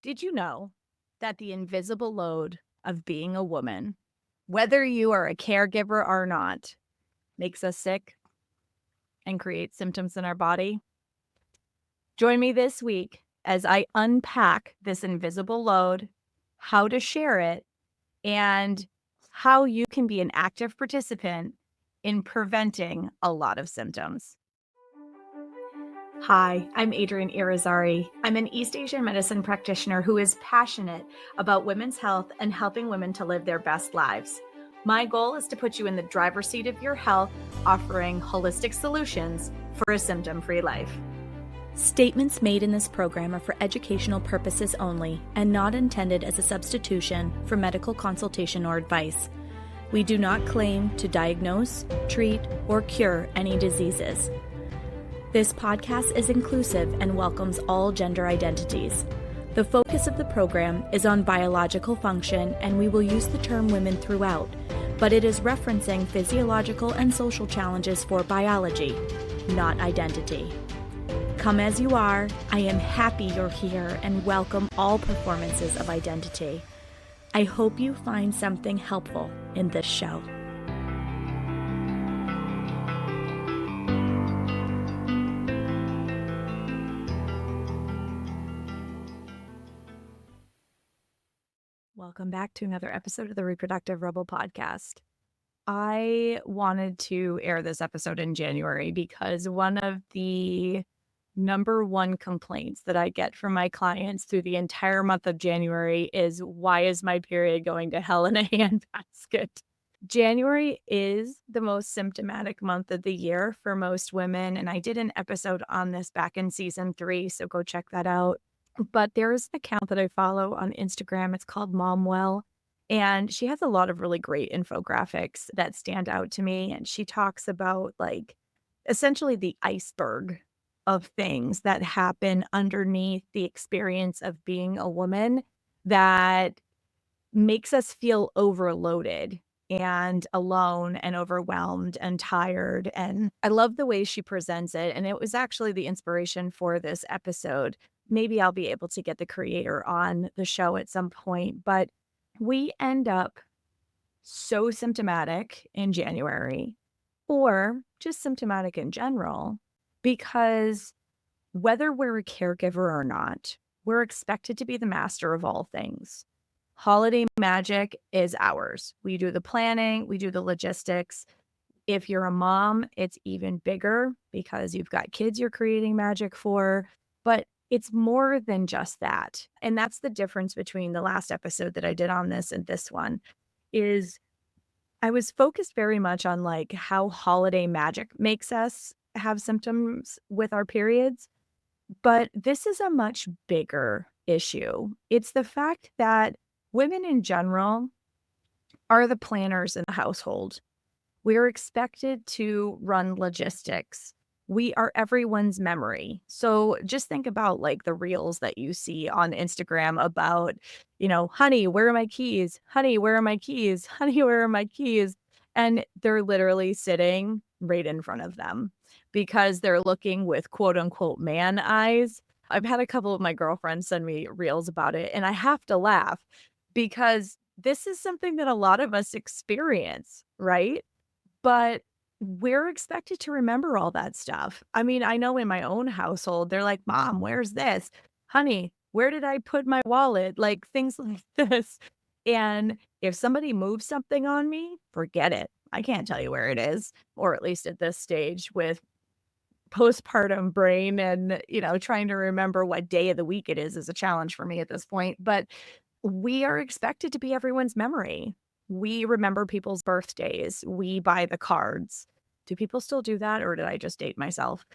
Did you know that the invisible load of being a woman, whether you are a caregiver or not, makes us sick and creates symptoms in our body? Join me this week as I unpack this invisible load, how to share it, and how you can be an active participant in preventing a lot of symptoms. Hi, I'm Adrienne Irizarry. I'm an East Asian medicine practitioner who is passionate about women's health and helping women to live their best lives. My goal is to put you in the driver's seat of your health, offering holistic solutions for a symptom-free life. Statements made in this program are for educational purposes only and not intended as a substitution for medical consultation or advice. We do not claim to diagnose, treat, or cure any diseases. This podcast is inclusive and welcomes all gender identities. The focus of the program is on biological function, and we will use the term women throughout, but it is referencing physiological and social challenges for biology, not identity. Come as you are, I am happy you're here and welcome all performances of identity. I hope you find something helpful in this show. Welcome back to another episode of the Reproductive Rebel podcast. I wanted to air this episode in January because one of the number one complaints that I get from my clients through the entire month of January is, why is my period going to hell in a handbasket? January is the most symptomatic month of the year for most women, and I did an episode on this back in season 3, so go check that out. But there's an account that I follow on Instagram. It's called MomWell, and she has a lot of really great infographics that stand out to me. And she talks about essentially the iceberg of things that happen underneath the experience of being a woman that makes us feel overloaded and alone and overwhelmed and tired. And I love the way she presents it. And it was actually the inspiration for this episode. Maybe I'll be able to get the creator on the show at some point, but we end up so symptomatic in January, or just symptomatic in general, because whether we're a caregiver or not, we're expected to be the master of all things. Holiday magic is ours. We do the planning, we do the logistics. If you're a mom, it's even bigger because you've got kids you're creating magic for, but it's more than just that. And that's the difference between the last episode that I did on this and this one, is I was focused very much on how holiday magic makes us have symptoms with our periods. But this is a much bigger issue. It's the fact that women in general are the planners in the household. We're expected to run logistics. We are everyone's memory. So just think about the reels that you see on Instagram about, honey, where are my keys? Honey, where are my keys? Honey, where are my keys? And they're literally sitting right in front of them because they're looking with quote unquote man eyes. I've had a couple of my girlfriends send me reels about it, and I have to laugh because this is something that a lot of us experience, right? But we're expected to remember all that stuff. I mean, I know in my own household, they're like, Mom, where's this? Honey, where did I put my wallet? Things like this. And if somebody moves something on me, forget it. I can't tell you where it is, or at least at this stage with postpartum brain and, trying to remember what day of the week it is a challenge for me at this point. But we are expected to be everyone's memory. We remember people's birthdays. We buy the cards. Do people still do that, or did I just date myself?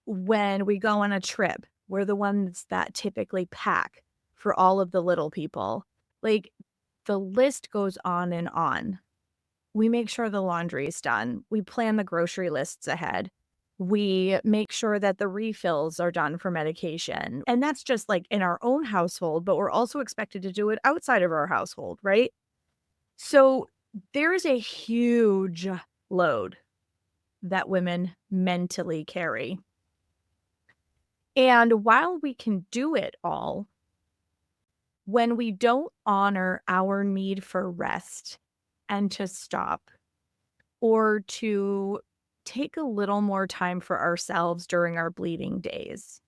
When we go on a trip, we're the ones that typically pack for all of the little people. The list goes on and on. We make sure the laundry is done. We plan the grocery lists ahead. We make sure that the refills are done for medication. And that's just in our own household, but we're also expected to do it outside of our household, right? So there's a huge load that women mentally carry. And while we can do it all, when we don't honor our need for rest and to stop or to take a little more time for ourselves during our bleeding days,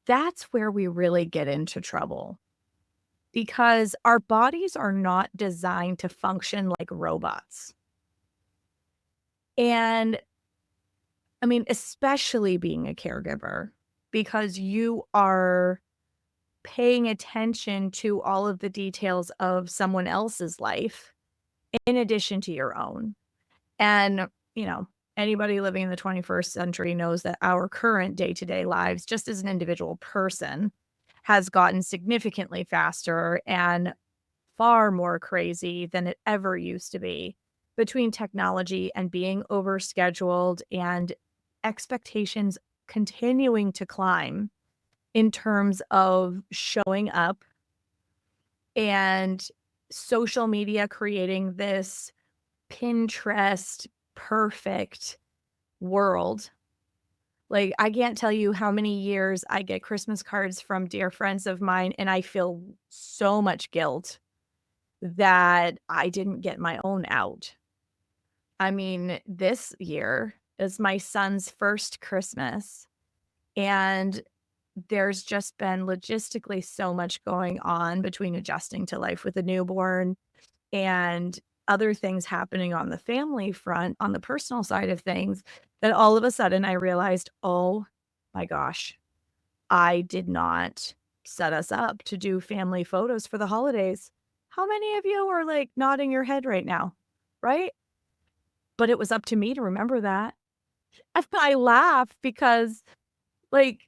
that's where we really get into trouble because our bodies are not designed to function like robots. And I mean, especially being a caregiver, because you are paying attention to all of the details of someone else's life in addition to your own. And, you know, anybody living in the 21st century knows that our current day-to-day lives, just as an individual person, has gotten significantly faster and far more crazy than it ever used to be between technology and being overscheduled and expectations continuing to climb in terms of showing up and social media creating this Pinterest perfect world. Like, I can't tell you how many years I get Christmas cards from dear friends of mine, and I feel so much guilt that I didn't get my own out. I mean, this year is my son's first Christmas, and there's just been logistically so much going on between adjusting to life with a newborn and other things happening on the family front, on the personal side of things, that all of a sudden I realized, "Oh my gosh, I did not set us up to do family photos for the holidays." How many of you are, like, nodding your head right now? Right? But it was up to me to remember that. And I laugh because, like,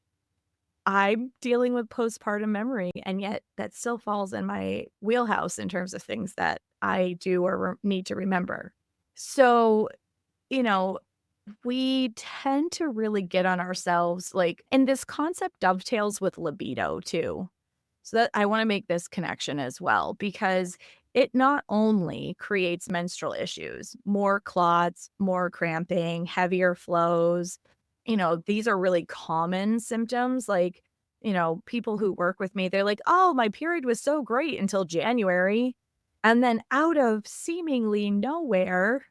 I'm dealing with postpartum memory, and yet that still falls in my wheelhouse in terms of things that I do or need to remember. So, you know, we tend to really get on ourselves, like, and this concept dovetails with libido too. So that I want to make this connection as well because it not only creates menstrual issues, more clots, more cramping, heavier flows. These are really common symptoms. Like, people who work with me, they're like, "Oh, my period was so great until January." And then out of seemingly nowhere,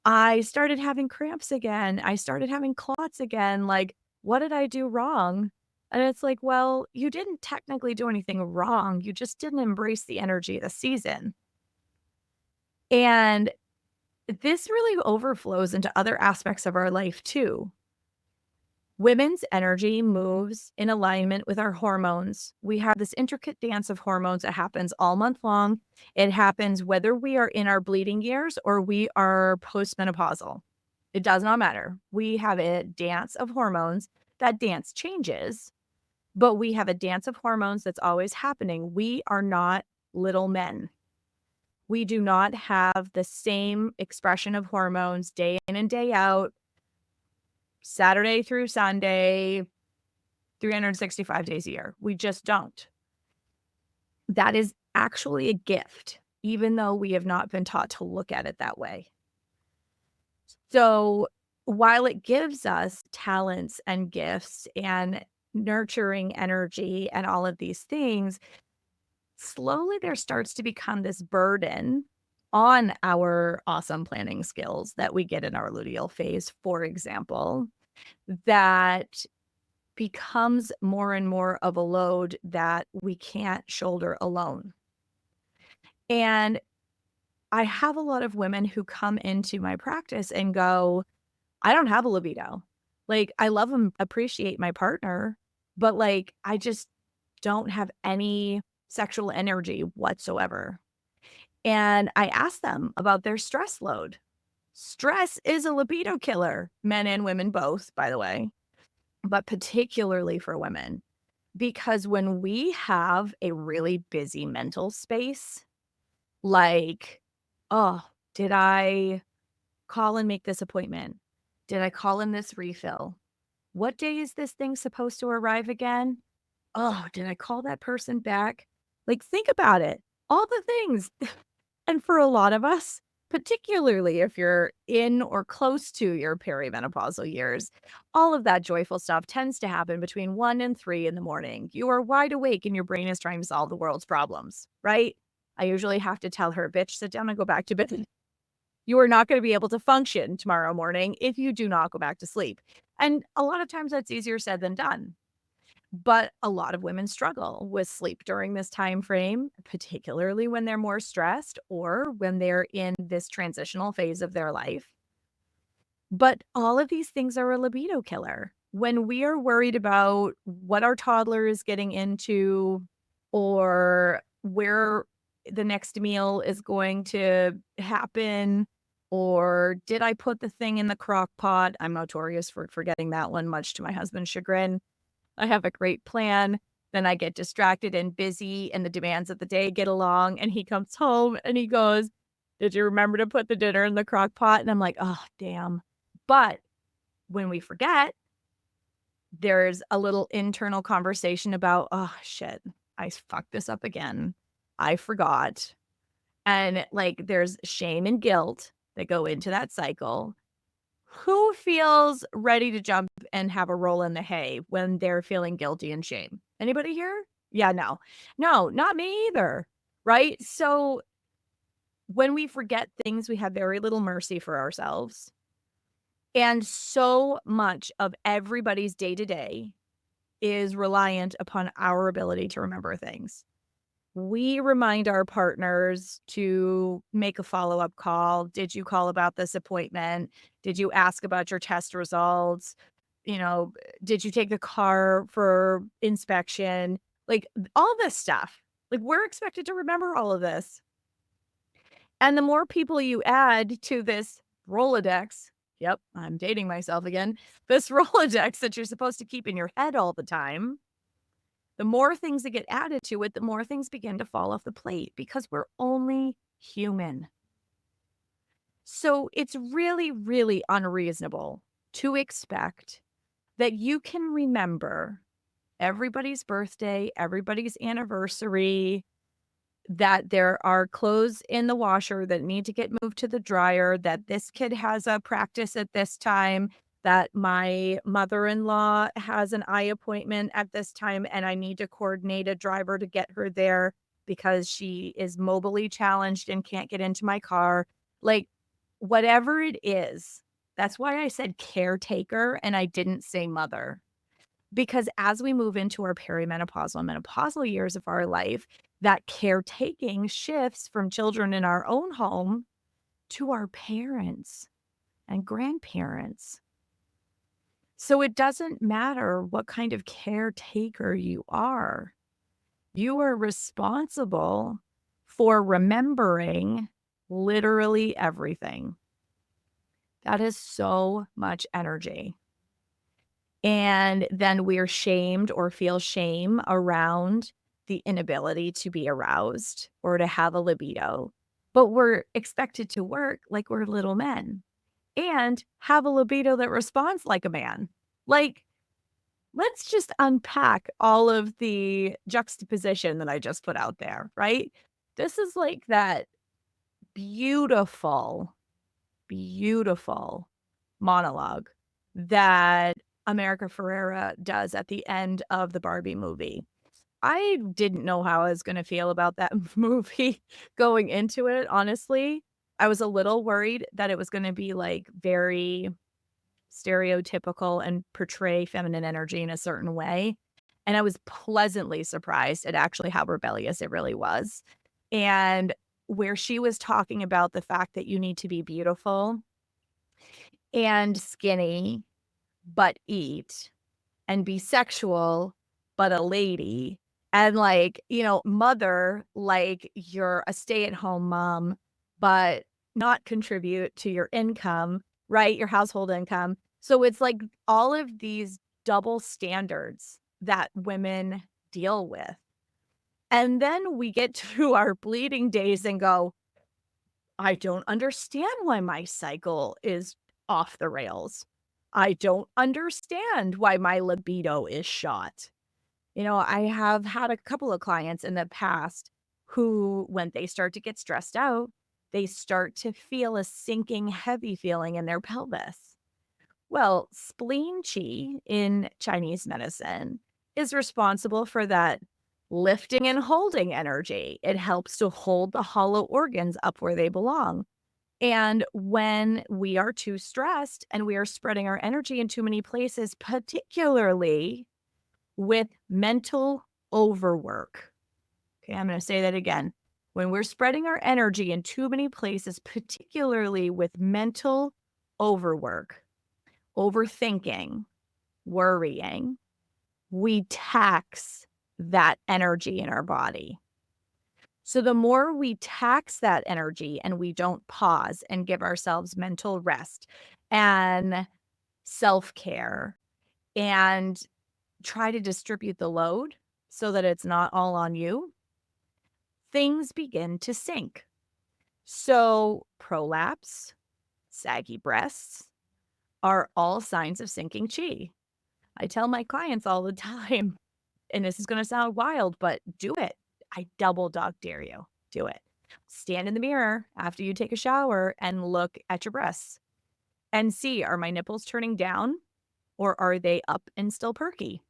I started having cramps again. I started having clots again. Like, what did I do wrong? And it's like, well, you didn't technically do anything wrong. You just didn't embrace the energy of the season. And this really overflows into other aspects of our life too. Women's energy moves in alignment with our hormones. We have this intricate dance of hormones that happens all month long. It happens whether we are in our bleeding years or we are postmenopausal. It does not matter. We have a dance of hormones. That dance changes, but we have a dance of hormones that's always happening. We are not little men. We do not have the same expression of hormones day in and day out, Saturday through Sunday, 365 days a year. We just don't. That is actually a gift, even though we have not been taught to look at it that way. So while it gives us talents and gifts and nurturing energy and all of these things, slowly there starts to become this burden on our awesome planning skills that we get in our luteal phase, for example, that becomes more and more of a load that we can't shoulder alone. And I have a lot of women who come into my practice and go, "I don't have a libido. Like, I love and appreciate my partner, but, like, I just don't have any sexual energy whatsoever." And I ask them about their stress load. Stress is a libido killer, men and women both, by the way, but particularly for women. Because when we have a really busy mental space, like, "Oh, did I call and make this appointment? Did I call in this refill? What day is this thing supposed to arrive again? Oh, did I call that person back?" Like, think about it. All the things. And for a lot of us, particularly if you're in or close to your perimenopausal years. All of that joyful stuff tends to happen between 1 and 3 in the morning. You are wide awake and your brain is trying to solve the world's problems, right? I usually have to tell her, "Bitch, sit down and go back to bed." You are not gonna be able to function tomorrow morning if you do not go back to sleep. And a lot of times that's easier said than done. But a lot of women struggle with sleep during this time frame, particularly when they're more stressed or when they're in this transitional phase of their life. But all of these things are a libido killer. When we are worried about what our toddler is getting into or where the next meal is going to happen, or did I put the thing in the crock pot? I'm notorious for forgetting that one, much to my husband's chagrin. I have a great plan. Then I get distracted and busy, and the demands of the day get along. And he comes home and he goes, "Did you remember to put the dinner in the crock pot?" And I'm like, "Oh, damn." But when we forget, there's a little internal conversation about, "Oh, shit, I fucked this up again. I forgot." And like there's shame and guilt that go into that cycle. Who feels ready to jump and have a roll in the hay when they're feeling guilty and shame? Anybody here? Yeah, no. No, not me either, right? So, when we forget things, we have very little mercy for ourselves, and so much of everybody's day-to-day is reliant upon our ability to remember things. We remind our partners to make a follow-up call. "Did you call about this appointment? Did you ask about your test results? You know, did you take the car for inspection?" Like, all this stuff. Like, we're expected to remember all of this. And the more people you add to this Rolodex, yep, I'm dating myself again, this Rolodex that you're supposed to keep in your head all the time, the more things that get added to it, the more things begin to fall off the plate because we're only human. So it's really, really unreasonable to expect that you can remember everybody's birthday, everybody's anniversary, that there are clothes in the washer that need to get moved to the dryer, that this kid has a practice at this time, that my mother-in-law has an eye appointment at this time, and I need to coordinate a driver to get her there because she is mobily challenged and can't get into my car. Like, whatever it is, that's why I said caretaker and I didn't say mother. Because as we move into our perimenopausal and menopausal years of our life, that caretaking shifts from children in our own home to our parents and grandparents. So it doesn't matter what kind of caretaker you are. You are responsible for remembering literally everything. That is so much energy. And then we're shamed or feel shame around the inability to be aroused or to have a libido. But we're expected to work like we're little men and have a libido that responds like a man. Like, let's just unpack all of the juxtaposition that I just put out there, right? This is like that beautiful, beautiful monologue that America Ferrera does at the end of the Barbie movie. I didn't know how I was gonna feel about that movie going into it, honestly. I was a little worried that it was gonna be, like, very stereotypical and portray feminine energy in a certain way, and I was pleasantly surprised at actually how rebellious it really was, and where she was talking about the fact that you need to be beautiful and skinny, but eat, and be sexual, but a lady, and, like, mother, like, you're a stay-at-home mom, but not contribute to your income, right? Your household income. So it's like all of these double standards that women deal with. And then we get to our bleeding days and go, "I don't understand why my cycle is off the rails. I don't understand why my libido is shot." I have had a couple of clients in the past who, when they start to get stressed out, they start to feel a sinking, heavy feeling in their pelvis. Well, spleen qi in Chinese medicine is responsible for that lifting and holding energy. It helps to hold the hollow organs up where they belong. And when we are too stressed and we are spreading our energy in too many places, particularly with mental overwork. Okay, I'm going to say that again. When we're spreading our energy in too many places, particularly with mental overwork, overthinking, worrying, we tax that energy in our body. So the more we tax that energy and we don't pause and give ourselves mental rest and self-care and try to distribute the load so that it's not all on you, things begin to sink. So prolapse, saggy breasts are all signs of sinking chi. I tell my clients all the time, and this is going to sound wild, but do it. I double dog dare you. Do it. Stand in the mirror after you take a shower and look at your breasts and see, are my nipples turning down or are they up and still perky?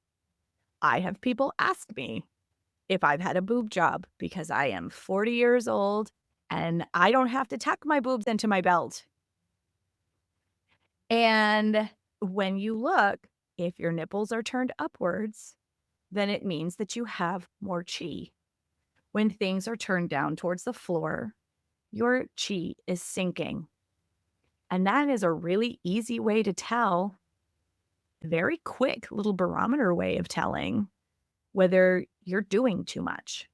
I have people ask me if I've had a boob job because I am 40 years old and I don't have to tuck my boobs into my belt. And when you look, if your nipples are turned upwards, then it means that you have more chi. When things are turned down towards the floor, your chi is sinking. And that is a really easy way to tell, very quick little barometer way of telling whether you're doing too much.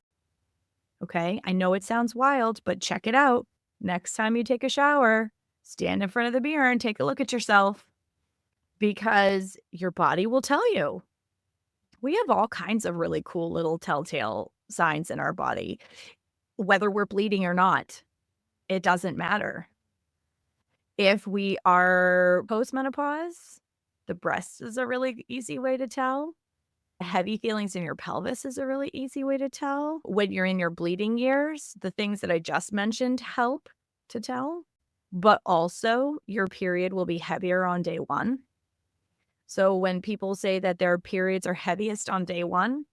Okay, I know it sounds wild, but check it out. Next time you take a shower, stand in front of the mirror and take a look at yourself because your body will tell you. We have all kinds of really cool little telltale signs in our body, whether we're bleeding or not. It doesn't matter. If we are postmenopause, the breast is a really easy way to tell. Heavy feelings in your pelvis is a really easy way to tell. When you're in your bleeding years, the things that I just mentioned help to tell, but also your period will be heavier on day one. So when people say that their periods are heaviest on day one,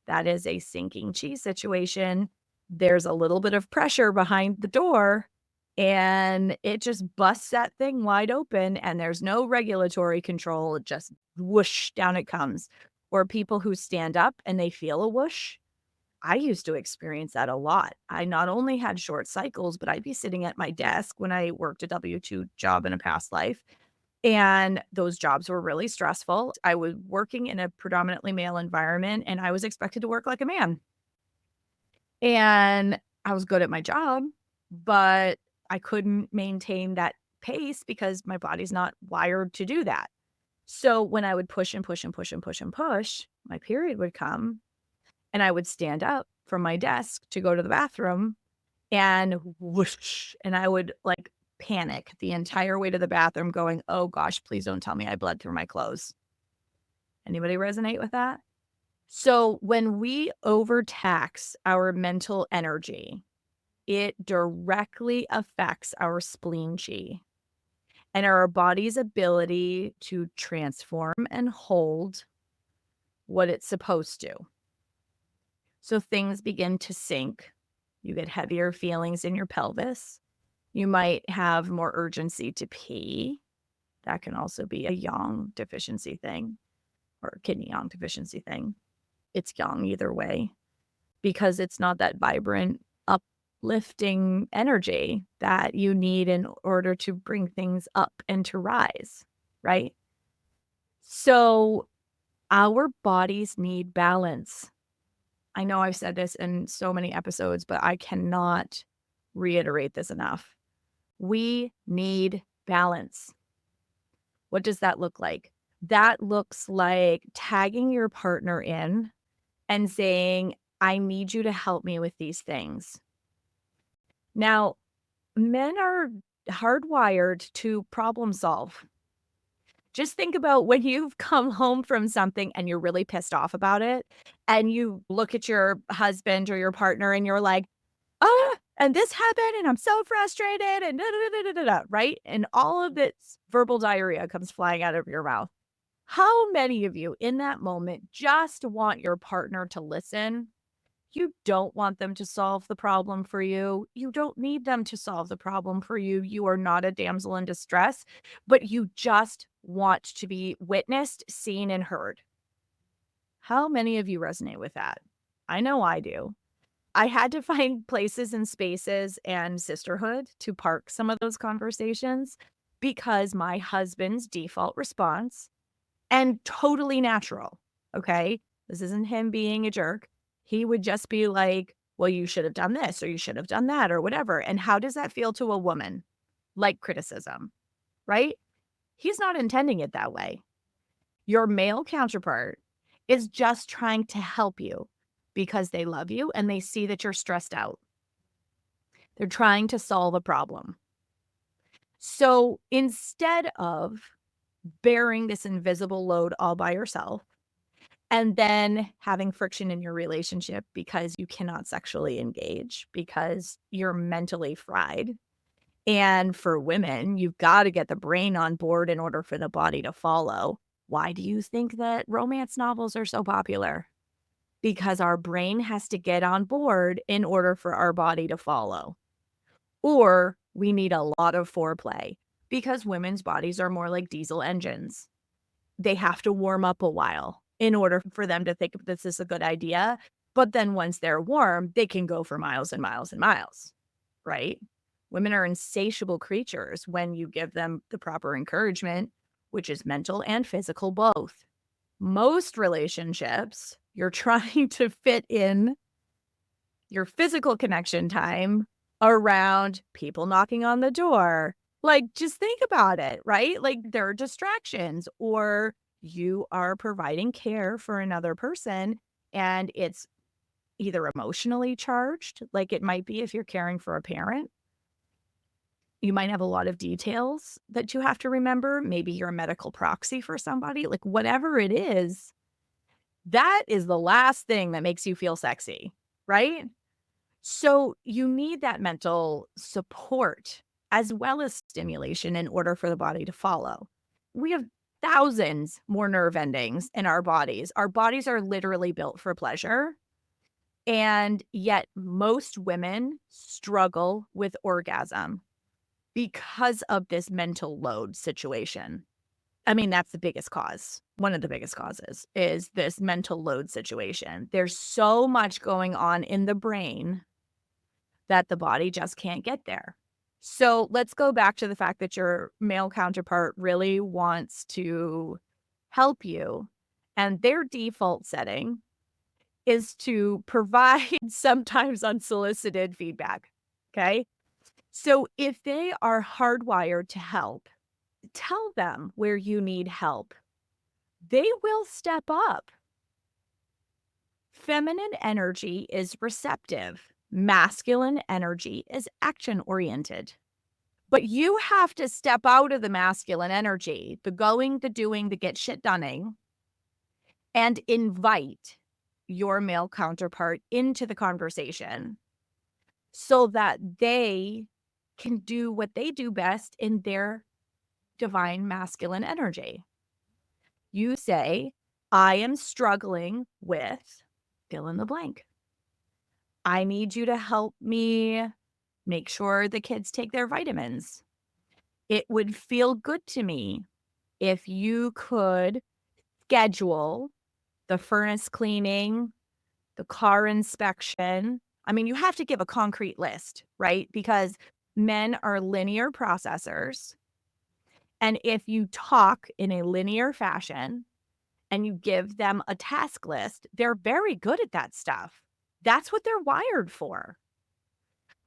that is a sinking chi situation. There's a little bit of pressure behind the door and it just busts that thing wide open and there's no regulatory control. It just whoosh, down it comes. Or people who stand up and they feel a whoosh. I used to experience that a lot. I not only had short cycles, but I'd be sitting at my desk when I worked a W-2 job in a past life. And those jobs were really stressful. I was working in a predominantly male environment and I was expected to work like a man. And I was good at my job, but I couldn't maintain that pace because my body's not wired to do that. So when I would push and push and push and push and push, my period would come and I would stand up from my desk to go to the bathroom and whoosh, and I would like panic the entire way to the bathroom going, "Oh gosh, please don't tell me I bled through my clothes." Anybody resonate with that? So when we overtax our mental energy, it directly affects our spleen chi and our body's ability to transform and hold what it's supposed to. So things begin to sink. You get heavier feelings in your pelvis. You might have more urgency to pee. That can also be a yang deficiency thing or kidney yang deficiency thing. It's yang either way because it's not that vibrant, uplifting energy that you need in order to bring things up and to rise, right? So our bodies need balance. I know I've said this in so many episodes, but I cannot reiterate this enough. We need balance. What does that look like? That looks like tagging your partner in and saying, I need you to help me with these things. Now, men are hardwired to problem solve. Just think about when you've come home from something and you're really pissed off about it, and you look at your husband or your partner and you're like, "Ah!" and this happened and I'm so frustrated and da, da, da, da, da, da, right? And all of this verbal diarrhea comes flying out of your mouth. How many of you in that moment just want your partner to listen? You don't want them to solve the problem for you. You don't need them to solve the problem for you. You are not a damsel in distress, but you just want to be witnessed, seen, and heard. How many of you resonate with that? I know I do. I had to find places and spaces and sisterhood to park some of those conversations because my husband's default response, and totally natural, okay? This isn't him being a jerk. He would just be like, well, you should have done this or you should have done that or whatever. And how does that feel to a woman? Like criticism, right? He's not intending it that way. Your male counterpart is just trying to help you because they love you and they see that you're stressed out. They're trying to solve a problem. So instead of bearing this invisible load all by yourself, and then having friction in your relationship because you cannot sexually engage because you're mentally fried. And for women, you've got to get the brain on board in order for the body to follow. Why do you think that romance novels are so popular? Because our brain has to get on board in order for our body to follow. Or we need a lot of foreplay because women's bodies are more like diesel engines. They have to warm up a while in order for them to think this is a good idea. But then once they're warm, they can go for miles and miles and miles, right? Women are insatiable creatures when you give them the proper encouragement, which is mental and physical both. Most relationships, you're trying to fit in your physical connection time around people knocking on the door. Like, just think about it, right? Like, there are distractions, or you are providing care for another person and it's either emotionally charged, like it might be if you're caring for a parent. You might have a lot of details that you have to remember. Maybe you're a medical proxy for somebody, like whatever it is, that is the last thing that makes you feel sexy, right? So you need that mental support as well as stimulation in order for the body to follow. We have thousands more nerve endings in our bodies. Our bodies are literally built for pleasure. And yet most women struggle with orgasm because of this mental load situation. I mean, that's the biggest cause. One of the biggest causes is this mental load situation. There's so much going on in the brain that the body just can't get there. So let's go back to the fact that your male counterpart really wants to help you, and their default setting is to provide sometimes unsolicited feedback. Okay. So if they are hardwired to help, tell them where you need help. They will step up. Feminine energy is receptive. Masculine energy is action oriented. But you have to step out of the masculine energy, the going, the doing, the get shit doneing, and invite your male counterpart into the conversation so that they can do what they do best in their divine masculine energy. You say, I am struggling with fill in the blank. I need you to help me make sure the kids take their vitamins. It would feel good to me if you could schedule the furnace cleaning, the car inspection. I mean, you have to give a concrete list, right? Because men are linear processors. And if you talk in a linear fashion and you give them a task list, they're very good at that stuff. That's what they're wired for.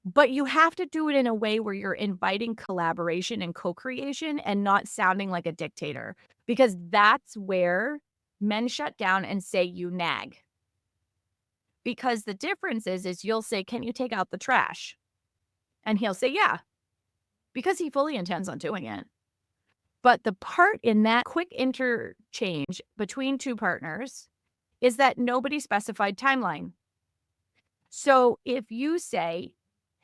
But you have to do it in a way where you're inviting collaboration and co-creation and not sounding like a dictator, because that's where men shut down and say you nag. Because the difference is you'll say, can you take out the trash? And he'll say, yeah, because he fully intends on doing it. But the part in that quick interchange between two partners is that nobody specified timeline. So if you say,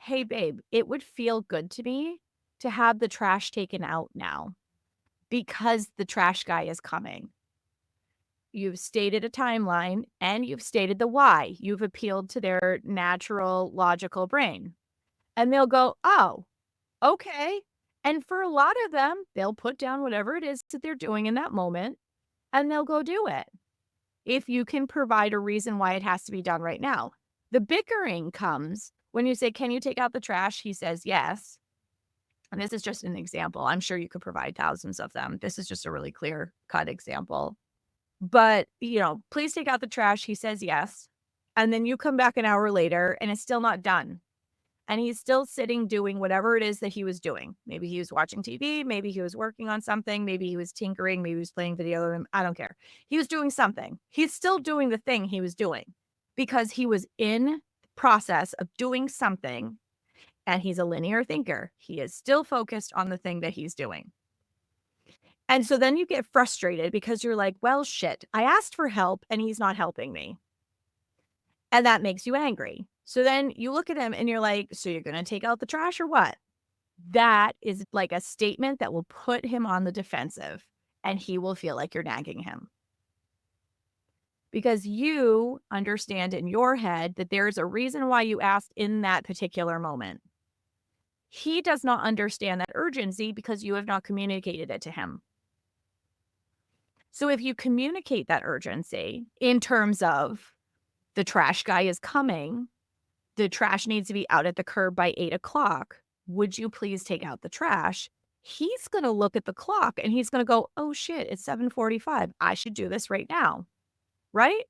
hey, babe, it would feel good to me to have the trash taken out now because the trash guy is coming. You've stated a timeline and you've stated the why. You've appealed to their natural, logical brain. And they'll go, oh, okay. And for a lot of them, they'll put down whatever it is that they're doing in that moment and they'll go do it. If you can provide a reason why it has to be done right now. The bickering comes when you say, can you take out the trash? He says, yes. And this is just an example. I'm sure you could provide thousands of them. This is just a really clear cut example. But, please take out the trash. He says yes. And then you come back an hour later and it's still not done. And he's still sitting doing whatever it is that he was doing. Maybe he was watching TV. Maybe he was working on something. Maybe he was tinkering. Maybe he was playing video game. I don't care. He was doing something. He's still doing the thing he was doing because he was in the process of doing something. And he's a linear thinker. He is still focused on the thing that he's doing. And so then you get frustrated because you're like, well, shit, I asked for help and he's not helping me. And that makes you angry. So then you look at him and you're like, so you're going to take out the trash or what? That is like a statement that will put him on the defensive and he will feel like you're nagging him. Because you understand in your head that there's a reason why you asked in that particular moment. He does not understand that urgency because you have not communicated it to him. So if you communicate that urgency in terms of the trash guy is coming, the trash needs to be out at the curb by 8:00. Would you please take out the trash? He's going to look at the clock and he's going to go, oh shit, it's 7:45. I should do this right now. Right?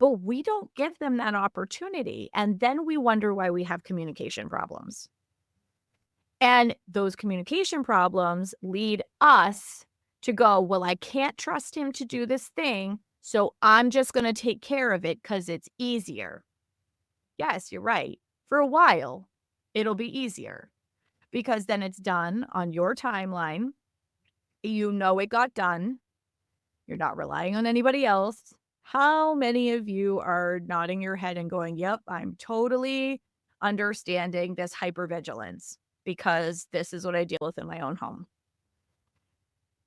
But we don't give them that opportunity. And then we wonder why we have communication problems. And those communication problems lead us to go, well, I can't trust him to do this thing, so I'm just going to take care of it because it's easier. Yes, you're right. For a while, it'll be easier because then it's done on your timeline. You know it got done. You're not relying on anybody else. How many of you are nodding your head and going, yep, I'm totally understanding this hypervigilance because this is what I deal with in my own home.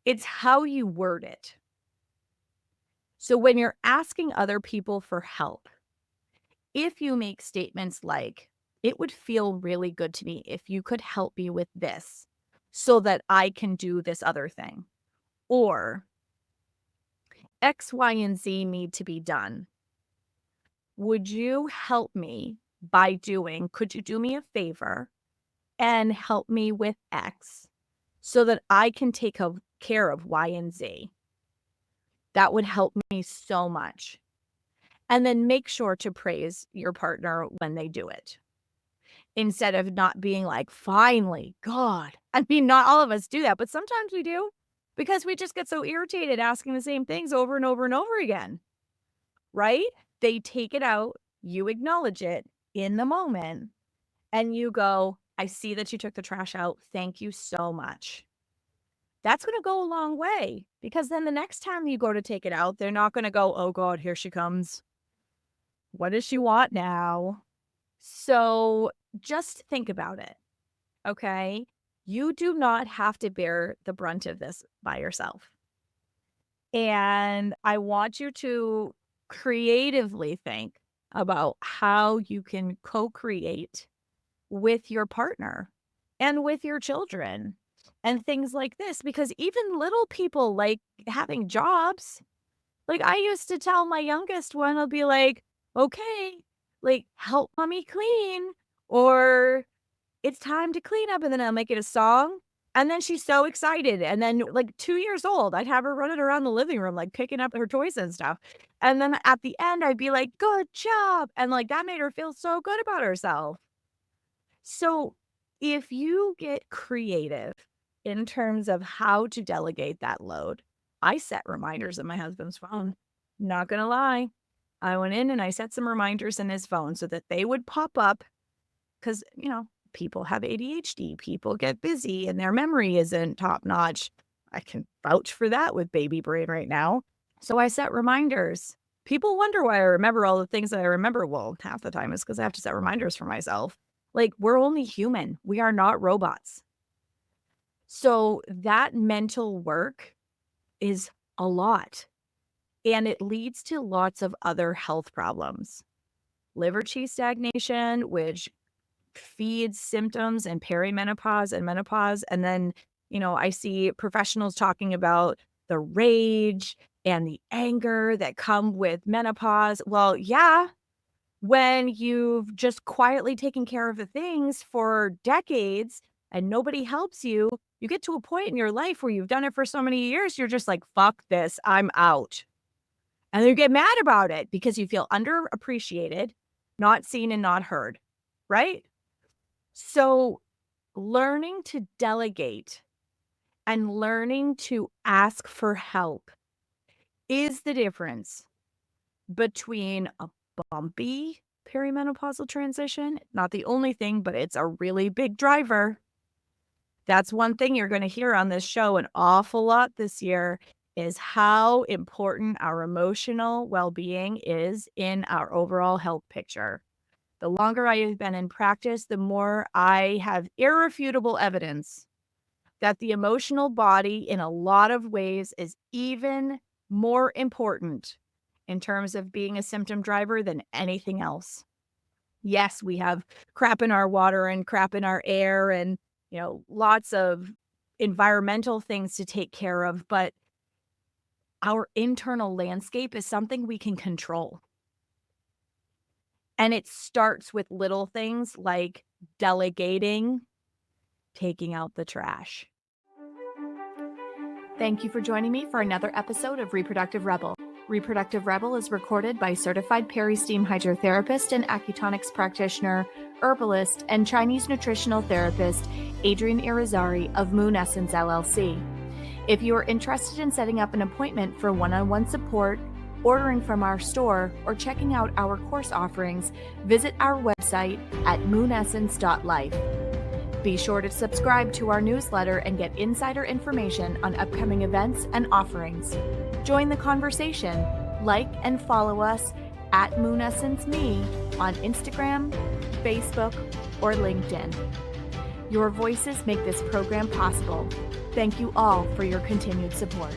It's how you word it. So when you're asking other people for help, if you make statements like, it would feel really good to me if you could help me with this so that I can do this other thing, or X, Y, and Z need to be done. Would you help me by could you do me a favor and help me with X so that I can take care of Y and Z? That would help me so much. And then make sure to praise your partner when they do it. Instead of not being like, finally, God. I mean, not all of us do that, but sometimes we do because we just get so irritated asking the same things over and over and over again, right? They take it out, you acknowledge it in the moment, and you go, I see that you took the trash out. Thank you so much. That's going to go a long way because then the next time you go to take it out, they're not going to go, oh God, here she comes. What does she want now? So just think about it, okay? You do not have to bear the brunt of this by yourself. And I want you to creatively think about how you can co-create with your partner and with your children and things like this, because even little people like having jobs. Like I used to tell my youngest one, I'll be like, okay, like help mommy clean, or it's time to clean up. And then I'll make it a song. And then she's so excited. And then like 2 years old, I'd have her running around the living room, like picking up her toys and stuff. And then at the end, I'd be like, good job. And like that made her feel so good about herself. So if you get creative in terms of how to delegate that load, I set reminders in my husband's phone. Not going to lie. I went in and I set some reminders in his phone so that they would pop up because, people have ADHD, people get busy and their memory isn't top notch. I can vouch for that with baby brain right now. So I set reminders. People wonder why I remember all the things that I remember. Well, half the time it's because I have to set reminders for myself. Like, we're only human. We are not robots. So that mental work is a lot, and it leads to lots of other health problems. Liver qi stagnation, which feeds symptoms and perimenopause and menopause. And then, I see professionals talking about the rage and the anger that come with menopause. Well, yeah, when you've just quietly taken care of the things for decades and nobody helps you, you get to a point in your life where you've done it for so many years, you're just like, fuck this, I'm out. And then you get mad about it because you feel underappreciated, not seen and not heard, right? So, learning to delegate and learning to ask for help is the difference between a bumpy perimenopausal transition, not the only thing, but it's a really big driver. That's one thing you're going to hear on this show an awful lot this year is how important our emotional well-being is in our overall health picture. The longer I have been in practice, the more I have irrefutable evidence that the emotional body, in a lot of ways, is even more important in terms of being a symptom driver than anything else. Yes, we have crap in our water and crap in our air and, lots of environmental things to take care of, but our internal landscape is something we can control. And it starts with little things like delegating, taking out the trash. Thank you for joining me for another episode of Reproductive Rebel. Reproductive Rebel is recorded by certified peri-steam hydrotherapist and acutonics practitioner, herbalist, and Chinese nutritional therapist Adrienne Irizarry of Moon Essence LLC. If you are interested in setting up an appointment for one-on-one support, ordering from our store, or checking out our course offerings, visit our website at moonessence.life. Be sure to subscribe to our newsletter and get insider information on upcoming events and offerings. Join the conversation. Like and follow us at MoonEssenceMe on Instagram, Facebook, or LinkedIn. Your voices make this program possible. Thank you all for your continued support.